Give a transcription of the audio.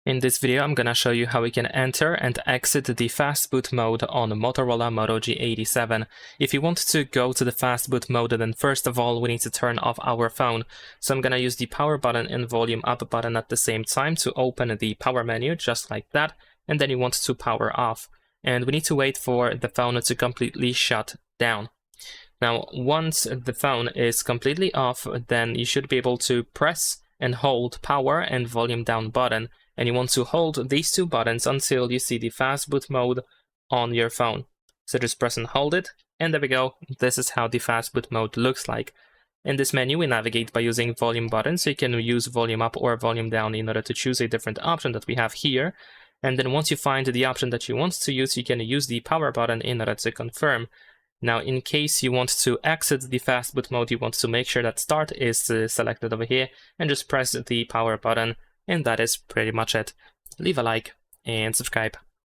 In this video, I'm gonna show you how we can enter and exit the Fastboot mode on Motorola Moto G87. If you want to go to the Fastboot mode, then first of all, we need to turn off our phone. So I'm gonna use the power button and volume up button at the same time to open the power menu, just like that. And then you want to power off. And we need to wait for the phone to completely shut down. Now, once the phone is completely off, then you should be able to press and hold power and volume down button. And you want to hold these two buttons until you see the Fastboot mode on your phone. So just press and hold it, and there we go. This is how the Fastboot mode looks like. In this menu, we navigate by using volume button, so you can use volume up or volume down in order to choose a different option that we have here. And then once you find the option that you want to use, you can use the power button in order to confirm. Now, in case you want to exit the Fastboot mode, you want to make sure that Start is selected over here, and just press the power button. And that is pretty much it. Leave a like and subscribe.